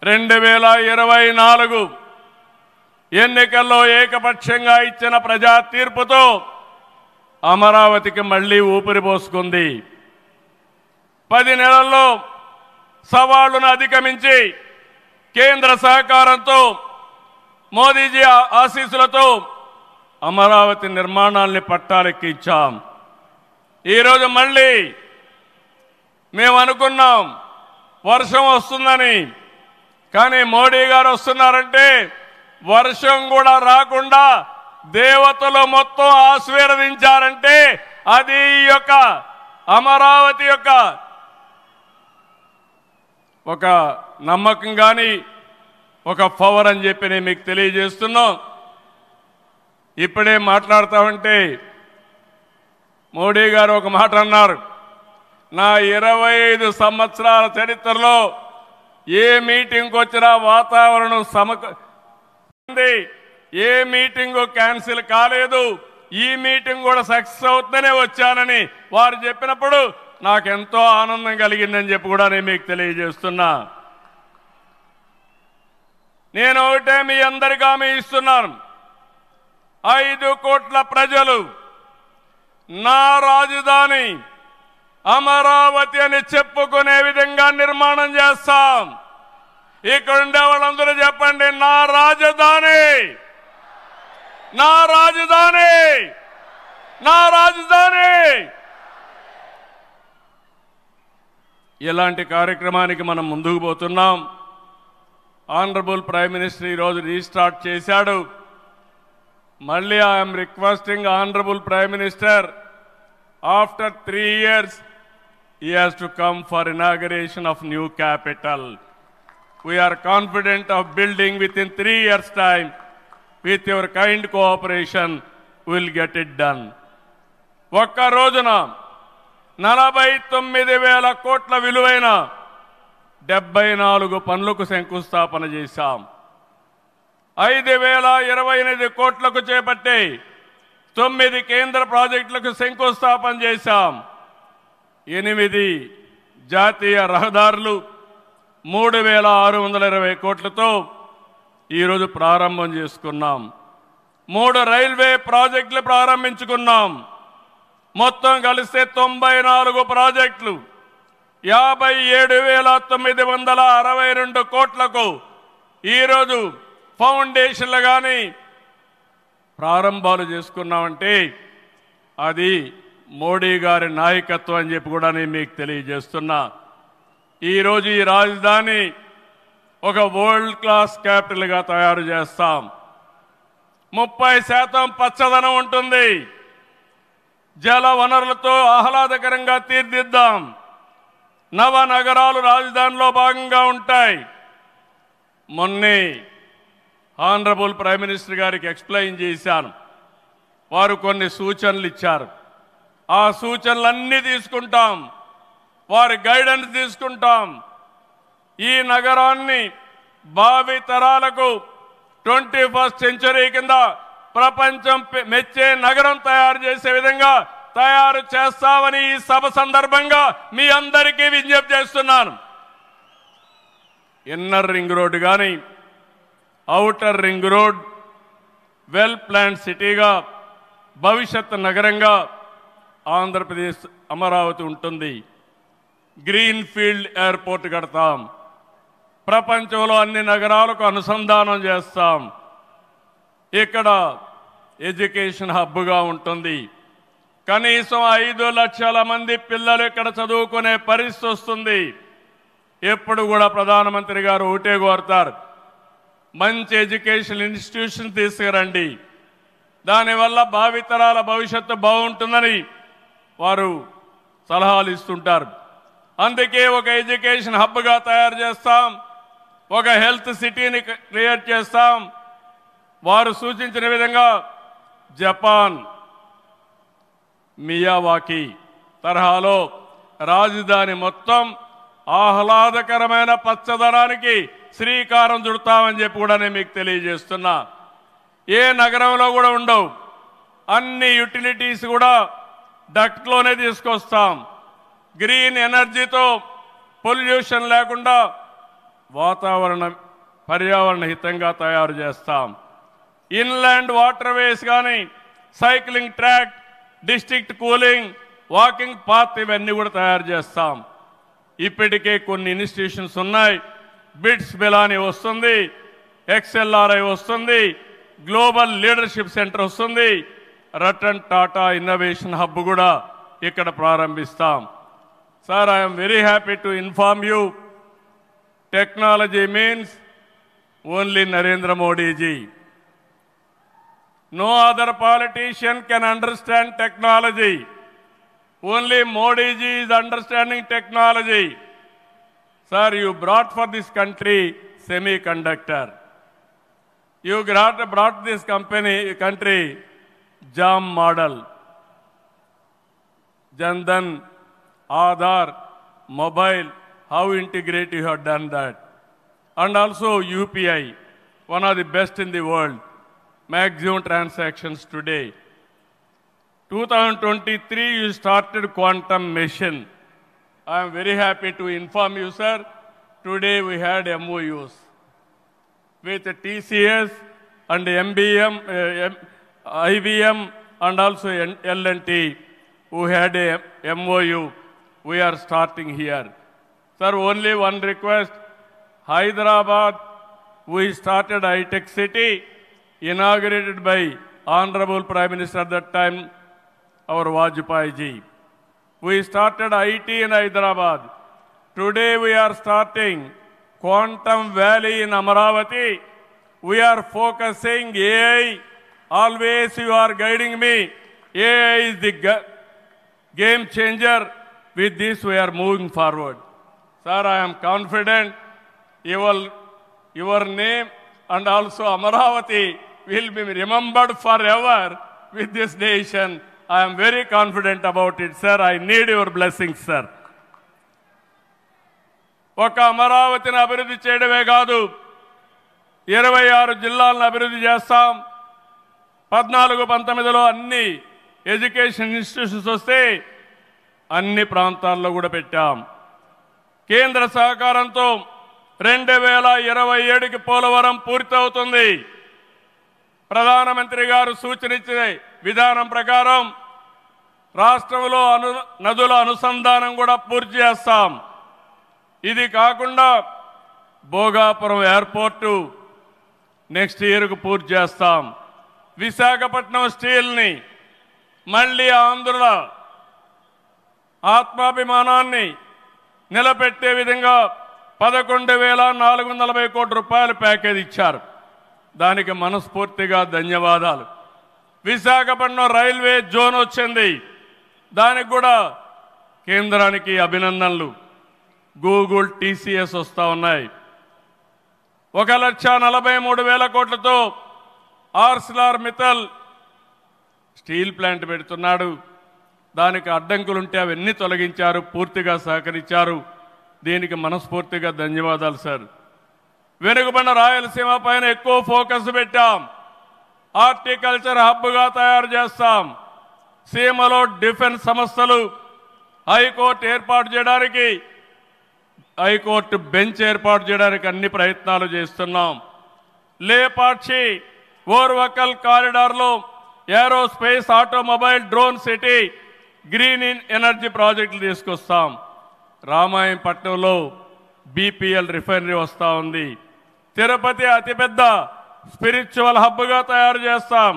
2024 ఎన్నికల్లో ఏకపక్షంగా ఇచ్చిన ప్రజా తీర్పుతో అమరావతికి మళ్లీ ఊపిరి పోసుకుంది. 10 నెలల్లో సవాళ్లను అధిగమించి కేంద్ర సహకారంతో మోదీజీ ఆశీస్సులతో అమరావతి నిర్మాణాల్ని పట్టాలెక్కించాం. ఈరోజు మళ్ళీ మేము అనుకున్నాం వర్షం వస్తుందని, కానీ మోడీ గారు వస్తున్నారంటే వర్షం కూడా రాకుండా దేవతలు మొత్తం ఆశీర్వదించారంటే అది ఈ యొక్క అమరావతి యొక్క ఒక నమ్మకం కానీ ఒక పవర్ అని చెప్పి నేను మీకు తెలియజేస్తున్నాం. ఇప్పుడే మాట్లాడుతామంటే మోడీ గారు ఒక మాట అన్నారు, నా 25 సంవత్సరాల చరిత్రలో ఏ మీటింగ్కి వచ్చినా వాతావరణం ఏ మీటింగు క్యాన్సిల్ కాలేదు, ఈ మీటింగ్ కూడా సక్సెస్ అవుతుందనే వచ్చానని వారు చెప్పినప్పుడు నాకెంతో ఆనందం కలిగిందని చెప్పి కూడా నేను మీకు తెలియజేస్తున్నా. నేను ఒకటే మీ అందరికీ హామీ ఇస్తున్నాను, 5 కోట్ల ప్రజలు నా రాజధాని అమరావతి అని చెప్పుకునే విధంగా నిర్మాణం చేస్తాం. ఇక్కడ ఉండే వాళ్ళందరూ చెప్పండి, నా రాజధాని, నా రాజధాని, నా రాజధాని. ఇలాంటి కార్యక్రమానికి మనం ముందుకు పోతున్నాం. ఆనరబుల్ ప్రైమ్ మినిస్టర్ ఈరోజు రీస్టార్ట్ చేశాడు. మళ్ళీ I'm requesting honourable prime minister, after 3 years he has to come for inauguration of new capital. We are confident of building within 3 years time. With your kind cooperation we will get it done. ఒక్క రోజున 49,000 కోట్ల విలువైన 74 పనులకు శంకుస్థాపన చేశాం. 5,028 కోట్లకు చేపట్టే 9 కేంద్ర ప్రాజెక్టులకు శంకుస్థాపన చేశాం. 8 జాతీయ రహదారులు 3,620 కోట్లతో ఈరోజు ప్రారంభం చేసుకున్నాం. 3 రైల్వే ప్రాజెక్టులు ప్రారంభించుకున్నాం. మొత్తం కలిస్తే 94 ప్రాజెక్టులు 57,962 కోట్లకు ఈరోజు ఫౌండేషన్లు కానీ ప్రారంభాలు చేసుకున్నామంటే అది మోడీ గారి నాయకత్వం అని చెప్పి కూడా నేను మీకు తెలియజేస్తున్నా. ఈరోజు ఈ రాజధాని ఒక వరల్డ్ క్లాస్ క్యాపిటల్గా తయారు చేస్తాం. 30% పచ్చదనం ఉంటుంది. జల వనరులతో ఆహ్లాదకరంగా తీర్చిదిద్దాం. నవనగరాలు రాజధానిలో భాగంగా ఉంటాయి. మొన్నే ఆనరబుల్ ప్రైమ్ మినిస్టర్ గారికి ఎక్స్ప్లెయిన్ చేశాను. వారు కొన్ని సూచనలు ఇచ్చారు. ఆ సూచనలన్నీ తీసుకుంటాం, వారి గైడెన్స్ తీసుకుంటాం. ఈ నగరాన్ని భావి తరాలకు 21st సెంచరీ కింద ప్రపంచం మెచ్చే నగరం తయారు చేసే విధంగా తయారు చేస్తామని ఈ సభ సందర్భంగా మీ అందరికీ విజ్ఞప్తి చేస్తున్నాను. ఇన్నర్ రింగ్ రోడ్ కానీ outer ring road well planned సిటీగా భవిష్యత్ నగరంగా ఆంధ్రప్రదేశ్ అమరావతి ఉంటుంది. గ్రీన్ ఫీల్డ్ ఎయిర్పోర్ట్ కడతాం. ప్రపంచంలో అన్ని నగరాలకు అనుసంధానం చేస్తాం. ఇక్కడ ఎడ్యుకేషన్ హబ్గా ఉంటుంది. కనీసం 5 లక్షల మంది పిల్లలు ఇక్కడ చదువుకునే పరిస్థితి వస్తుంది. ఎప్పుడు కూడా ప్రధానమంత్రి గారు ఒకటే కోరుతారు, మంచి ఎడ్యుకేషన్ ఇన్స్టిట్యూషన్ తీసుకురండి, దానివల్ల భావితరాల భవిష్యత్తు బాగుంటుందని వారు సలహాలు ఇస్తుంటారు. అందుకే ఒక ఎడ్యుకేషన్ హబ్గా తయారు చేస్తాం, ఒక హెల్త్ సిటీని క్రియేట్ చేస్తాం. వారు సూచించిన విధంగా జపాన్ మియావాకి తరహాలో రాజధాని మొత్తం ఆహ్లాదకరమైన పచ్చదనానికి శ్రీకారం చుడతామని చెప్పి కూడా నేను మీకు తెలియజేస్తున్నా. ఏ నగరంలో కూడా ఉండవు. అన్ని యుటిలిటీస్ కూడా డక్ట్లోనే తీసుకొస్తాం. గ్రీన్ ఎనర్జీతో పొల్యూషన్ లేకుండా పర్యావరణ హితంగా తయారు చేస్తాం. ఇన్లాండ్ వాటర్వేస్ కానీ, cycling track, district cooling, walking path ఇవన్నీ కూడా తయారు చేస్తాం. ఇప్పటికే కొన్ని ఇన్స్టిట్యూషన్స్ ఉన్నాయి. బిట్స్ బిలాని వస్తుంది, XLRI వస్తుంది, గ్లోబల్ లీడర్షిప్ సెంటర్ వస్తుంది, రతన్ టాటా ఇన్నోవేషన్ హబ్ కూడా ఇక్కడ ప్రారంభిస్తాం. Sir, I'm very happy to inform you, technology means only Narendra Modi ji. No other politician can understand technology. Only Modi ji is understanding technology. Sir, you brought for this country semiconductor. You brought this country JAM model. Jandan, Aadhaar, mobile, how integrate you have done that. And also UPI, one of the best in the world, maximum transactions today. 2023 you started quantum mission. I am very happy to inform you, sir, today we had MOUs with TCS and MBM, IBM and also L&T who had a MOU. We are starting here. Sir, only one request. Hyderabad, we started high-tech city, inaugurated by Honorable Prime Minister at that time, our Vajpayee ji. We started IT in Hyderabad. Today we are starting Quantum Valley in Amaravati. We are focusing AI. Always you are guiding me. AI is the game changer. With this we are moving forward. Sir, I am confident your name and also Amaravati will be remembered forever with this nation. I am very confident about it, sir. I need your blessings, sir. ఒక అమరావతిని అభివృద్ధి చేయడమే కాదు, 26 జిల్లాలను అభివృద్ధి చేస్తాం. 14-19లో అన్ని education institutions వస్తే అన్ని ప్రాంతాల్లో కూడా పెట్టాం. కేంద్ర సహకారంతో 2027కి పోలవరం పూర్తవుతుంది. ప్రధానమంత్రి గారు సూచనిచ్చే విధానం ప్రకారం రాష్ట్రంలో నదుల అనుసంధానం కూడా పూర్తి చేస్తాం. ఇది కాకుండా భోగాపురం ఎయిర్పోర్టు నెక్స్ట్ ఇయర్కు పూర్తి చేస్తాం. విశాఖపట్నం స్టీల్ని మళ్ళీ ఆంధ్రుల ఆత్మాభిమానాన్ని నిలబెట్టే విధంగా 11,440 కోట్ల రూపాయల ప్యాకేజ్ ఇచ్చారు. దానికి మనస్ఫూర్తిగా ధన్యవాదాలు. విశాఖపట్నం రైల్వే జోన్ వచ్చింది, దానికి కూడా కేంద్రానికి అభినందనలు. గూగుల్, TCS వస్తూ ఉన్నాయి. 1,43,000 కోట్లతో ఆర్సిలార్ మిత్తల్ స్టీల్ ప్లాంట్ పెడుతున్నాడు. దానికి అడ్డంకులుంటే అవన్నీ తొలగించారు, పూర్తిగా సహకరించారు. దీనికి మనస్ఫూర్తిగా ధన్యవాదాలు సార్. వెనుకబడిన రాయలసీమ పైన ఎక్కువ ఫోకస్ పెట్టాం. హార్టికల్చర్ హబ్గా తయారు చేస్తాం. సీమలో డిఫెన్స్ సంస్థలు, హైకోర్టు ఏర్పాటు చేయడానికి, హైకోర్టు బెంచ్ ఏర్పాటు చేయడానికి అన్ని ప్రయత్నాలు చేస్తున్నాం. లేపాక్షి ఓర్వకల్ కారిడార్లో aerospace, automobile, drone city, green energy ప్రాజెక్టులు తీసుకొస్తాం. రామాయంపట్నంలో BPL రిఫైనరీ వస్తూ ఉంది. తిరుపతి అతిపెద్ద స్పిరిచువల్ హబ్గా తయారు చేస్తాం.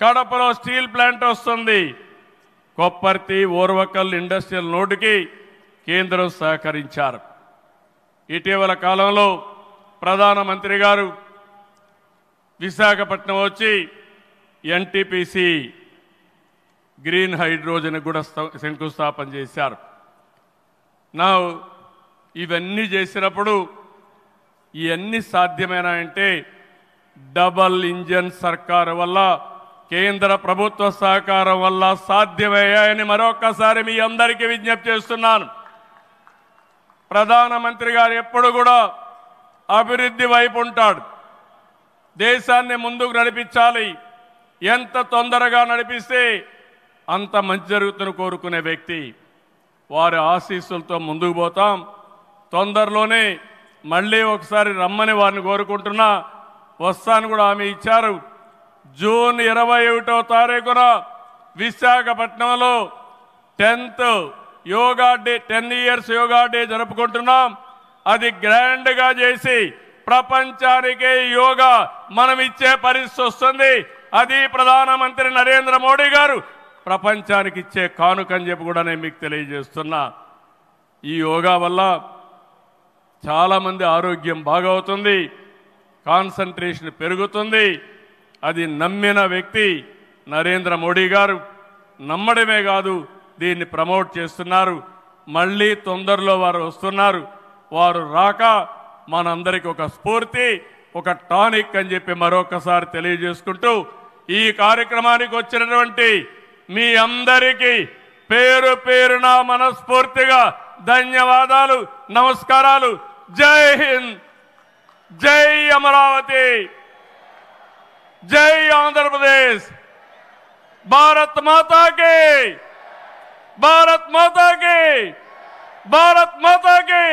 కడపలో స్టీల్ ప్లాంట్ వస్తుంది. కొప్పర్తి, ఓర్వకల్ ఇండస్ట్రియల్ నోటుకి కేంద్రం సహకరించారు. ఇటీవల కాలంలో ప్రధానమంత్రి గారు విశాఖపట్నం వచ్చి NTPC గ్రీన్ హైడ్రోజన్ కూడా శంకుస్థాపన చేశారు. ఇవన్నీ చేసినప్పుడు ఇవన్నీ సాధ్యమేనాయంటే డబల్ ఇంజన్ సర్కారు వల్ల, కేంద్ర ప్రభుత్వ సహకారం వల్ల సాధ్యమయ్యాయని మరొకసారి మీ అందరికీ విజ్ఞప్తి చేస్తున్నాను. ప్రధానమంత్రి గారు ఎప్పుడు కూడా అభివృద్ధి వైపు ఉంటాడు. దేశాన్ని ముందుకు నడిపించాలి. ఎంత తొందరగా నడిపిస్తే అంత మంచి జరుగుతుందని కోరుకునే వ్యక్తి. వారి ఆశీస్సులతో ముందుకు పోతాం. తొందరలోనే మళ్ళీ ఒకసారి రమ్మని వారిని కోరుకుంటున్నా. వస్తాను కూడా హామీ ఇచ్చారు. జూన్ 21వ తారీఖున విశాఖపట్నంలో 10th yoga day, 10 years yoga day జరుపుకుంటున్నాం. అది గ్రాండ్గా చేసి ప్రపంచానికే యోగా మనం ఇచ్చే పరిస్థితి వస్తుంది. అది ప్రధానమంత్రి నరేంద్ర మోడీ గారు ప్రపంచానికి ఇచ్చే కానుకని చెప్పి కూడా నేను మీకు తెలియజేస్తున్నా. ఈ యోగా వల్ల చాలామంది ఆరోగ్యం బాగవుతుంది, కాన్సంట్రేషన్ పెరుగుతుంది. అది నమ్మిన వ్యక్తి నరేంద్ర మోడీ గారు. నమ్మడమే కాదు, దీన్ని ప్రమోట్ చేస్తున్నారు. మళ్ళీ తొందరలో వారు వస్తున్నారు. వారు రాక మనందరికీ ఒక స్ఫూర్తి, ఒక టానిక్ అని చెప్పి మరొకసారి తెలియజేసుకుంటూ ఈ కార్యక్రమానికి వచ్చినటువంటి మీ అందరికీ పేరు పేరున మనస్ఫూర్తిగా ధన్యవాదాలు, నమస్కారాలు. జై హింద్, జై అమరావతి, జై ఆంధ్రప్రదేశ్. భారత్ మాతా కి, భారత్ మాతా కి, భారత్ మాతా కి.